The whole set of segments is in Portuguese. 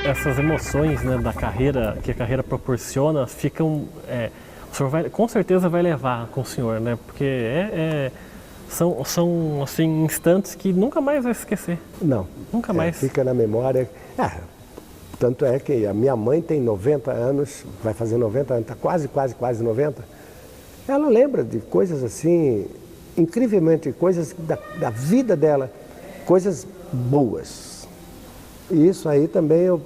essas emoções, né, da carreira, que a carreira proporciona, ficam... o senhor com certeza vai levar com o senhor, né? Porque são assim, instantes que nunca mais vai esquecer. Não. Nunca mais. Fica na memória. Tanto é que a minha mãe tem 90 anos, vai fazer 90 anos, está quase 90. Ela lembra de coisas assim, incrivelmente, coisas da vida dela, coisas boas. E isso aí também eu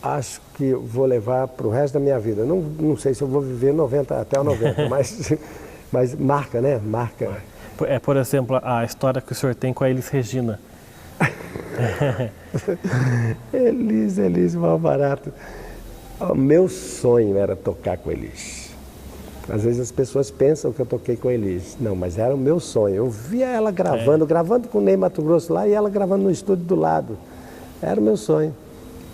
acho que eu vou levar para o resto da minha vida. Não sei se eu vou viver 90 até o 90, mas marca, né? Marca. Por exemplo, a história que o senhor tem com a Elis Regina. Elis, mal barato. O meu sonho era tocar com Elis. Às vezes as pessoas pensam que eu toquei com a Elis. Não, mas era o meu sonho. Eu via ela gravando com o Ney Matogrosso lá e ela gravando no estúdio do lado. Era o meu sonho.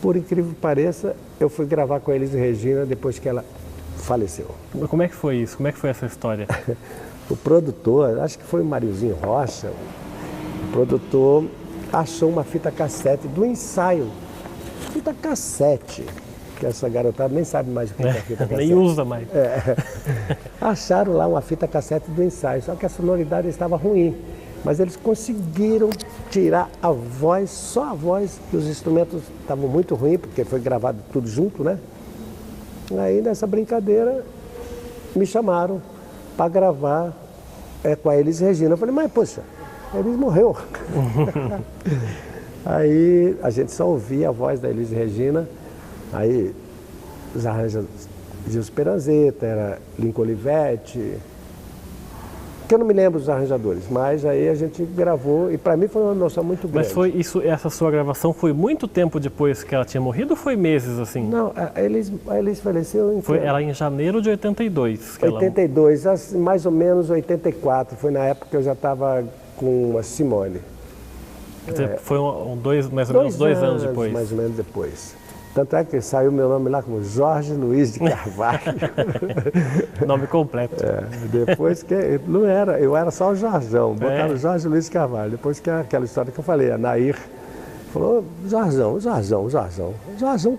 Por incrível que pareça, eu fui gravar com a Elis Regina depois que ela faleceu. Como é que foi isso? Como é que foi essa história? O produtor, acho que foi o Mariozinho Rocha, o produtor achou uma fita cassete do ensaio. Fita cassete, que essa garotada nem sabe mais o que é fita cassete. Nem usa mais. Acharam lá uma fita cassete do ensaio, só que a sonoridade estava ruim. Mas eles conseguiram tirar a voz, só a voz, que os instrumentos estavam muito ruins, porque foi gravado tudo junto, né? Aí nessa brincadeira me chamaram para gravar com a Elis Regina. Eu falei, mas poxa, a Elis morreu. Aí a gente só ouvia a voz da Elis Regina, aí os arranjos de Speranzeta, era Lincoln Olivetti, que eu não me lembro dos arranjadores, mas aí a gente gravou e para mim foi uma emoção muito grande. Mas essa sua gravação foi muito tempo depois que ela tinha morrido ou foi meses assim? Não, a Elis faleceu em... Foi ela em janeiro de 82. 82, mais ou menos 84, foi na época que eu já estava com a Simone. Foi mais ou menos 2 anos depois. Mais ou menos depois. Tanto é que saiu meu nome lá como Jorge Luiz de Carvalho. Nome completo. Depois que não era, eu era só o Jorjão, botaram Jorge Luiz de Carvalho. Depois que aquela história que eu falei, a Nair falou, Jorjão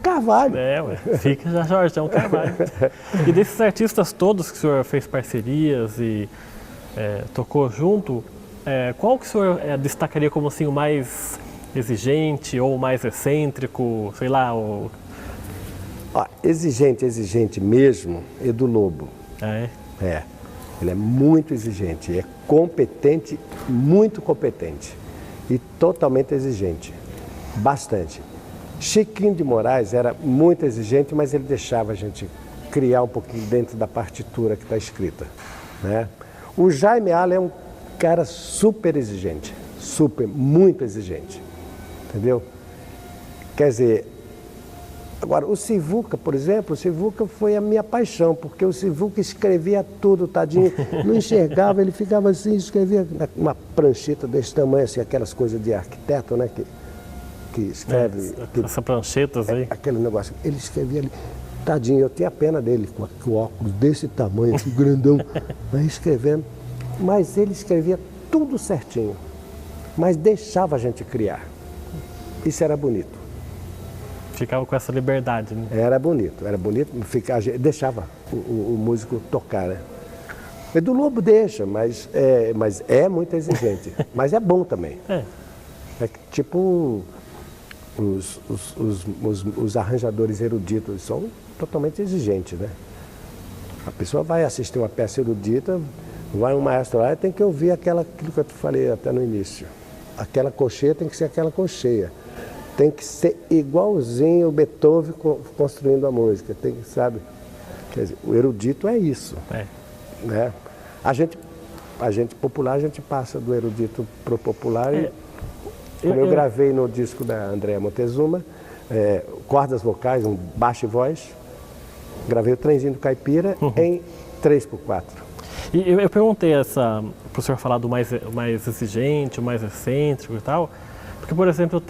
Carvalho. Fica já Jorjão Carvalho. E desses artistas todos que o senhor fez parcerias e tocou junto, qual que o senhor destacaria como assim o mais exigente ou mais excêntrico, sei lá? Exigente mesmo, Edu Lobo. Ele é muito exigente, é competente, muito competente e totalmente exigente, bastante. Chiquinho de Moraes era muito exigente, mas ele deixava a gente criar um pouquinho dentro da partitura que está escrita, né? O Jaime Alla é um cara super exigente, muito exigente. Entendeu? Quer dizer, agora o Sivuca, por exemplo, o Sivuca foi a minha paixão, porque o Sivuca escrevia tudo, tadinho, não enxergava, ele ficava assim, escrevia uma prancheta desse tamanho, assim, aquelas coisas de arquiteto, né, que escreve... Essas pranchetas aí. Aquele negócio, ele escrevia ali, tadinho, eu tinha pena dele, com o óculos desse tamanho, assim, grandão, mas escrevendo, mas ele escrevia tudo certinho, mas deixava a gente criar. Isso era bonito. Ficava com essa liberdade, né? Era bonito, deixava o músico tocar, né? Edu Lobo deixa, mas é muito exigente. Mas é bom também. É tipo os arranjadores eruditos, são totalmente exigentes, né? A pessoa vai assistir uma peça erudita, vai um maestro lá e tem que ouvir aquilo que eu te falei até no início. Aquela cocheia tem que ser aquela cocheia. Tem que ser igualzinho o Beethoven construindo a música, sabe? Quer dizer, o erudito é isso. Né? A gente popular, a gente passa do erudito para o popular. Eu gravei no disco da Andréa Montezuma, cordas vocais, um baixo e voz. Gravei o Trenzinho do Caipira em 3x4. E eu perguntei para o senhor falar do mais exigente, o mais excêntrico e tal, porque, por exemplo,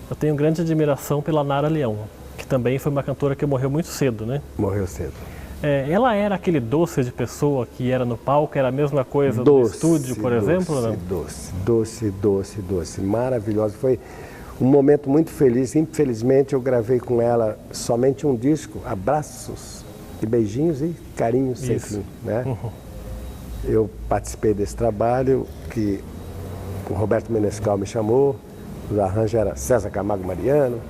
eu tenho grande admiração pela Nara Leão, que também foi uma cantora que morreu muito cedo, né? Morreu cedo. Ela era aquele doce de pessoa que era no palco, era a mesma coisa do estúdio, por exemplo? Não? Doce, maravilhosa. Foi Um momento muito feliz. Infelizmente eu gravei com ela somente um disco, abraços e beijinhos e carinhos sem fim, né? Eu participei desse trabalho que o Roberto Menescal me chamou, o arranjo era César Camargo Mariano,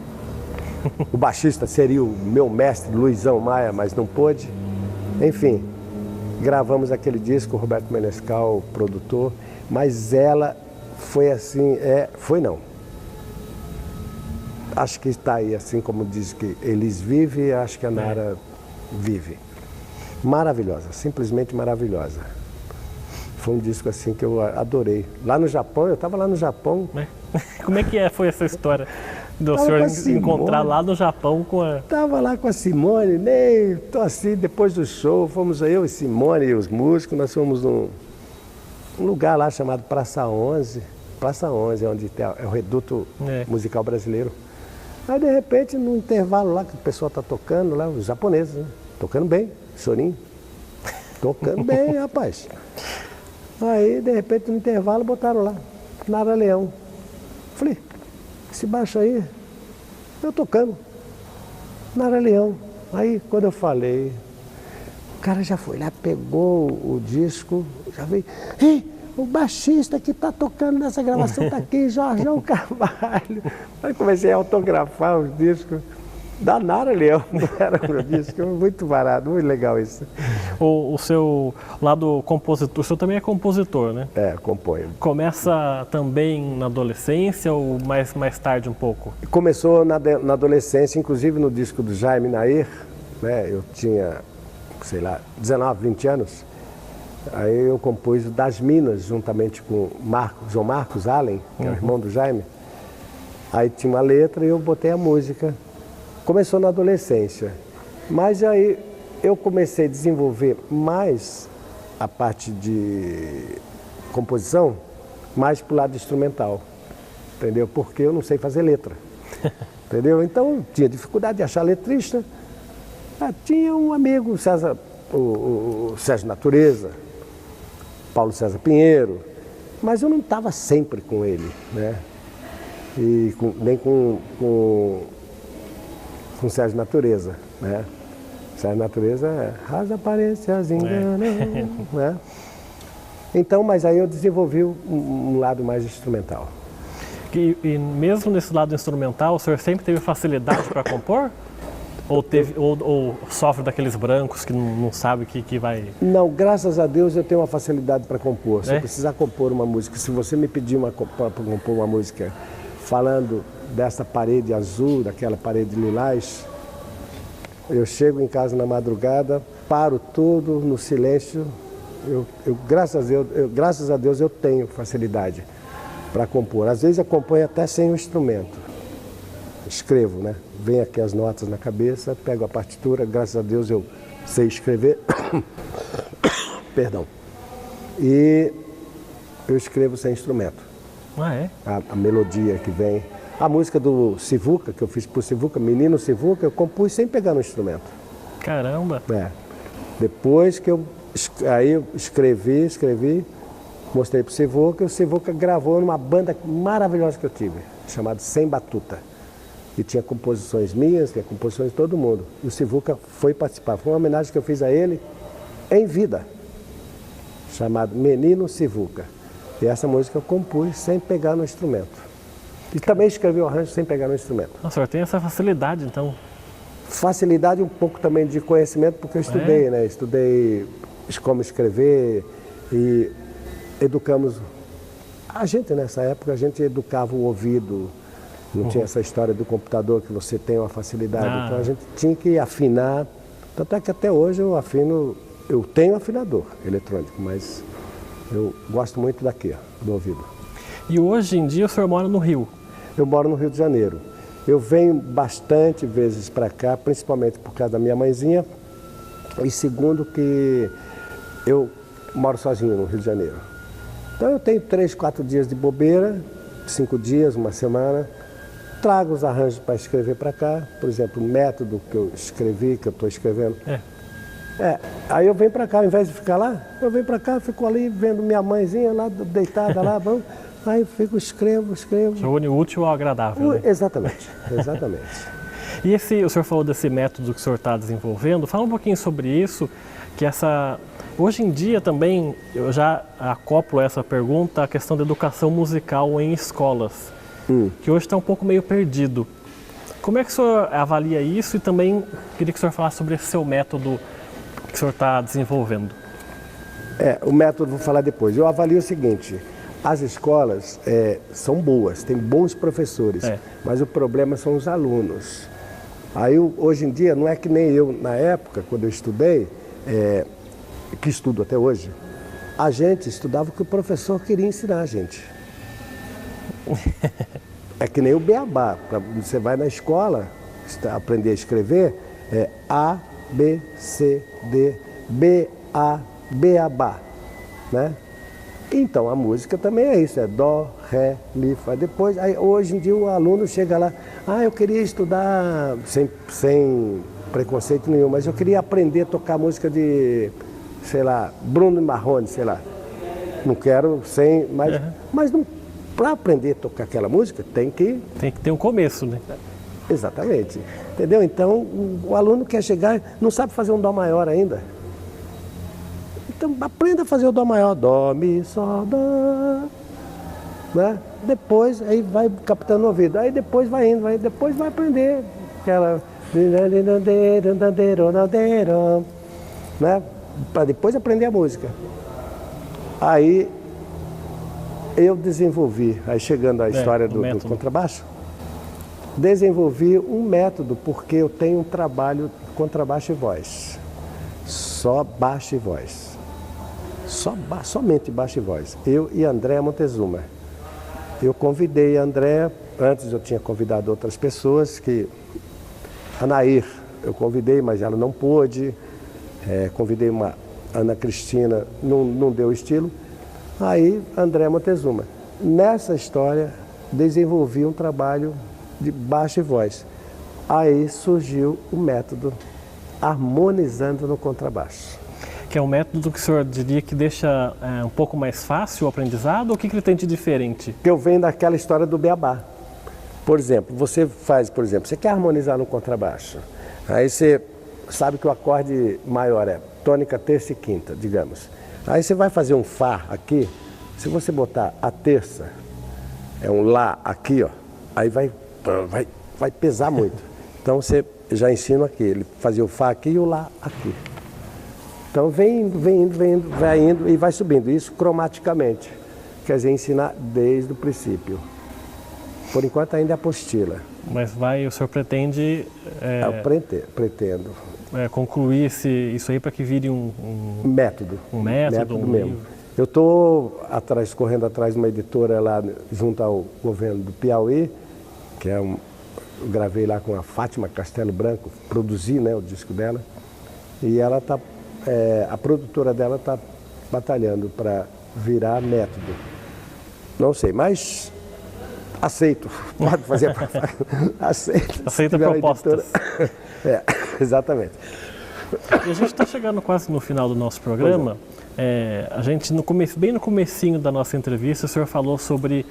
o baixista seria o meu mestre Luizão Maia, mas não pôde. Enfim, gravamos aquele disco, o Roberto Menescal, produtor, mas ela foi assim, foi não. Acho que está aí, assim como diz que Elis vive, acho que a Nara vive. Maravilhosa, simplesmente maravilhosa. Foi um disco assim que eu adorei. Lá no Japão, eu estava lá no Japão. Como é que foi essa história do senhor encontrar lá no Japão com a... Estava lá com a Simone, nem tô assim, depois do show, fomos eu e Simone e os músicos, nós fomos num lugar lá chamado Praça 11. Praça 11, onde é o reduto musical brasileiro. Aí, de repente, no intervalo lá que o pessoal está tocando, lá, os japoneses, né? Tocando bem, chorinho. Tocando bem, rapaz. Aí, de repente, no intervalo, botaram lá, Nara Leão. Falei, esse baixo aí, eu tocando. Nara Leão. Aí, quando eu falei, o cara já foi lá, pegou o disco, já veio, ei! O baixista que está tocando nessa gravação está aqui, Jorjão Carvalho. Aí comecei a autografar os discos da Nara Leão, não era o meu disco, muito barato, muito legal isso. O seu lado compositor, o senhor também é compositor, né? Componho. Começa também na adolescência ou mais tarde um pouco? Começou na adolescência, inclusive no disco do Jaime Nair, né? Eu tinha, sei lá, 19, 20 anos. Aí eu compus Das Minas, juntamente com João Marcos Allen, que é o irmão do Jaime. Aí tinha uma letra e eu botei a música. Começou na adolescência. Mas aí eu comecei a desenvolver mais a parte de composição, mais pro lado instrumental. Entendeu? Porque eu não sei fazer letra. Entendeu? Então eu tinha dificuldade de achar letrista. Tinha um amigo, o Sérgio Natureza, Paulo César Pinheiro, mas eu não estava sempre com ele, né? E nem com Sérgio Natureza, né? Sérgio Natureza as aparências enganam, né? Então, mas aí eu desenvolvi um lado mais instrumental. E mesmo nesse lado instrumental, o senhor sempre teve facilidade para compor? Ou sofre daqueles brancos que não sabe o que vai... Não, graças a Deus eu tenho uma facilidade para compor. Se eu precisar compor uma música, se você me pedir para compor uma música falando dessa parede azul, daquela parede lilás, eu chego em casa na madrugada, paro tudo no silêncio. Graças a Deus eu tenho facilidade para compor. Às vezes eu componho até sem o instrumento. Escrevo, né? Vem aqui as notas na cabeça, pego a partitura, graças a Deus eu sei escrever. Perdão. E eu escrevo sem instrumento. A melodia que vem. A música do Sivuca, que eu fiz por Sivuca, Menino Sivuca, eu compus sem pegar no instrumento. Caramba! Depois que eu escrevi, mostrei pro Sivuca, e o Sivuca gravou numa banda maravilhosa que eu tive, chamada Sem Batuta. E tinha composições minhas, tinha composições de todo mundo. E o Sivuca foi participar. Foi uma homenagem que eu fiz a ele em vida, chamado Menino Sivuca. E essa música eu compus sem pegar no instrumento. E também escrevi o arranjo sem pegar no instrumento. O senhor tem essa facilidade, então? Facilidade um pouco também de conhecimento, porque eu estudei, né? Estudei como escrever e educamos... A gente, nessa época, a gente educava o ouvido. Não tinha essa história do computador que você tem uma facilidade. Então a gente tinha que afinar. Tanto é que até hoje eu afino, eu tenho afinador eletrônico, mas eu gosto muito daqui, do ouvido. E hoje em dia o senhor mora no Rio? Eu moro no Rio de Janeiro. Eu venho bastante vezes para cá, principalmente por causa da minha mãezinha. E segundo que eu moro sozinho no Rio de Janeiro. Então eu tenho 3, 4 dias de bobeira, 5 dias, uma semana. Trago os arranjos para escrever para cá, por exemplo, o método que eu escrevi, que eu estou escrevendo. Aí eu venho para cá, ao invés de ficar lá, eu venho para cá, fico ali vendo minha mãezinha lá deitada lá, Aí eu fico, escrevo. Você une o útil ao agradável, né? Exatamente. E o senhor falou desse método que o senhor está desenvolvendo, fala um pouquinho sobre isso, que hoje em dia também, eu já acoplo essa pergunta à questão da educação musical em escolas, que hoje está um pouco meio perdido. Como é que o senhor avalia isso e também queria que o senhor falasse sobre esse seu método que o senhor está desenvolvendo? O método vou falar depois. Eu avalio o seguinte, as escolas são boas, tem bons professores, mas o problema são os alunos. Aí hoje em dia, não é que nem eu, na época, quando eu estudei, que estudo até hoje, a gente estudava o que o professor queria ensinar a gente. É que nem o beabá. Você vai na escola aprender a escrever, A, B, C, D, B, A, beabá, né? Então a música também é isso, é dó, ré, mi, fá. Depois, hoje em dia o aluno chega lá, eu queria estudar sem preconceito nenhum, mas eu queria aprender a tocar música de, sei lá, Bruno Marrone, sei lá. Não quero mas não, para aprender a tocar aquela música tem que ter um começo, né? Exatamente. Entendeu? Então o aluno quer chegar, não sabe fazer um dó maior ainda. Então aprenda a fazer o dó maior, dó, mi, sol, dó, né? Depois aí vai captando o ouvido, aí depois vai indo, depois vai aprender aquela, né? Para depois aprender a música. Aí eu desenvolvi, aí chegando à história do contrabaixo, desenvolvi um método porque eu tenho um trabalho contrabaixo e voz, só baixo e voz. Somente baixo e voz. Eu e André Montezuma. Eu convidei a André, antes eu tinha convidado outras pessoas, a Nair eu convidei, mas ela não pôde. Convidei uma Ana Cristina, não deu estilo. Aí André Montezuma. Nessa história, desenvolvi um trabalho de baixo e voz. Aí surgiu o método harmonizando no contrabaixo. Que é um método que o senhor diria que deixa um pouco mais fácil o aprendizado, ou o que ele tem de diferente? Que eu venho daquela história do beabá. Por exemplo, você quer harmonizar no contrabaixo, aí você sabe que o acorde maior é tônica, terça e quinta, digamos. Aí você vai fazer um Fá aqui, se você botar a terça, é um Lá aqui, ó, aí vai pesar muito. Então você já ensina aqui, ele fazia o Fá aqui e o Lá aqui. Então vem indo, vai indo e vai subindo, isso cromaticamente, quer dizer, ensinar desde o princípio. Por enquanto ainda é apostila. Mas o senhor pretende... Eu pretendo. Concluir isso aí para que vire um método. Um método mesmo. Livro. Eu estou correndo atrás de uma editora lá junto ao governo do Piauí, que eu gravei lá com a Fátima Castelo Branco, produzi, né, o disco dela, e ela está... a produtora dela está batalhando para virar método. Não sei, mas aceito. Pode fazer a Aceita propostas. Exatamente. E a gente está chegando quase no final do nosso programa. A gente, bem no comecinho da nossa entrevista, o senhor falou sobre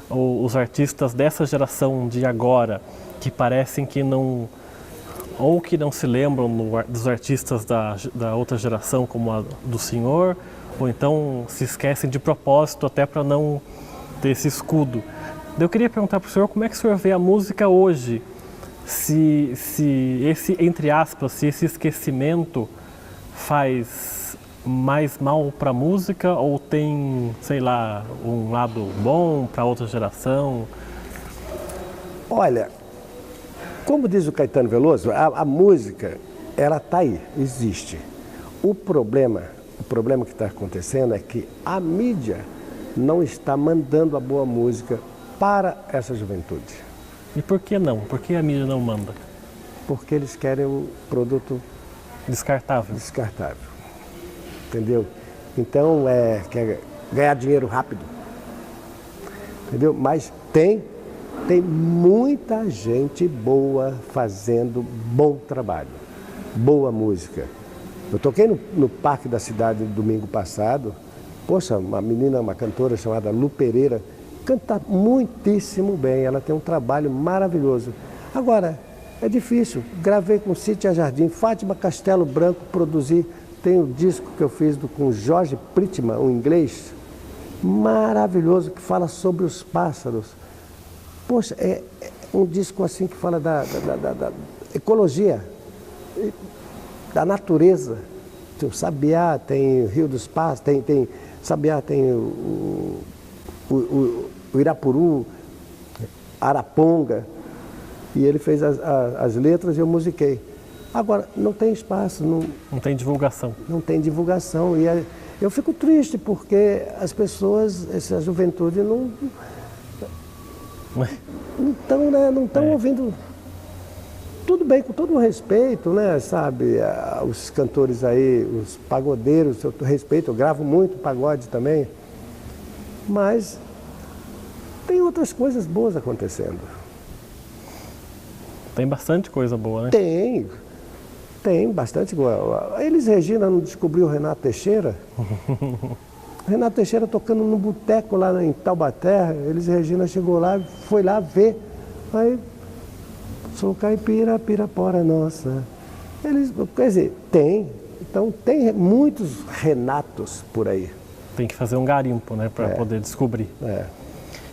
os artistas dessa geração de agora, que parecem que não... ou que não se lembram dos artistas da outra geração, como a do senhor, ou então se esquecem de propósito até para não ter esse escudo. Eu queria perguntar para o senhor como é que o senhor vê a música hoje, se esse, entre aspas, se esse esquecimento faz mais mal para a música ou tem, sei lá, um lado bom para outra geração? Olha, como diz o Caetano Veloso, a música, ela está aí, existe. O problema que está acontecendo é que a mídia não está mandando a boa música para essa juventude. E por que não? Por que a mídia não manda? Porque eles querem um produto descartável. Entendeu? Então, quer ganhar dinheiro rápido. Entendeu? Mas tem muita gente boa fazendo bom trabalho, boa música. Eu toquei no Parque da Cidade no domingo passado. Poxa, uma cantora chamada Lu Pereira, canta muitíssimo bem, ela tem um trabalho maravilhoso. Agora, é difícil, gravei com Cíntia Jardim, Fátima Castelo Branco, produzi, tem um disco que eu fiz com Jorge Prittman, um inglês, maravilhoso, que fala sobre os pássaros. Poxa, é um disco assim que fala da ecologia, da natureza. Tem o Sabiá, tem o Rio dos Pássaros, tem Sabiá, tem o Irapuru, Araponga, e ele fez as letras e eu musiquei. Agora, não tem espaço. Não tem divulgação. Não tem divulgação. E eu fico triste porque as pessoas, essa juventude, não estão ouvindo. Tudo bem, com todo o respeito, né, sabe? Os cantores aí, os pagodeiros, eu respeito, eu gravo muito pagode também. Mas tem outras coisas boas acontecendo. Tem bastante coisa boa, né? Tem bastante coisa. Elis Regina não descobriu o Renato Teixeira? Renato Teixeira tocando no boteco lá em Taubaté, Elis Regina chegou lá, foi lá ver. Aí, sou caipira, pirapora nossa. Quer dizer, tem. Então tem muitos Renatos por aí. Tem que fazer um garimpo, né, para poder descobrir. É.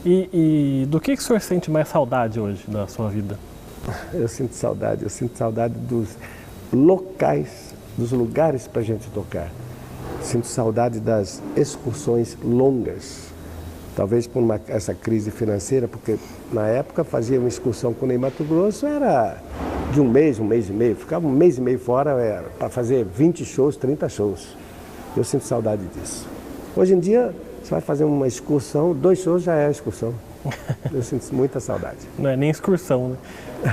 E do que o senhor sente mais saudade hoje da sua vida? Eu sinto saudade dos locais, dos lugares para a gente tocar. Sinto saudade das excursões longas, talvez por essa crise financeira, porque na época fazia uma excursão com o Ney Matogrosso, era de um mês e meio, ficava um mês e meio fora para fazer 20 shows, 30 shows. Eu sinto saudade disso. Hoje em dia, você vai fazer uma excursão, 2 shows já é excursão. Eu sinto muita saudade. Não é nem excursão, né?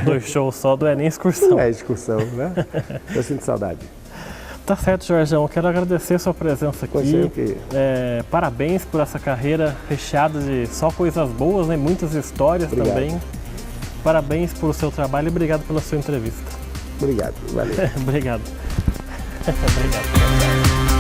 2 shows só não é nem excursão. Não é excursão, né? Eu sinto saudade. Tá certo, Jorjão. Eu quero agradecer a sua presença aqui. Parabéns por essa carreira recheada de só coisas boas, né? Muitas histórias. Obrigado. Também. Parabéns pelo seu trabalho e obrigado pela sua entrevista. Obrigado, valeu. Obrigado. Obrigado.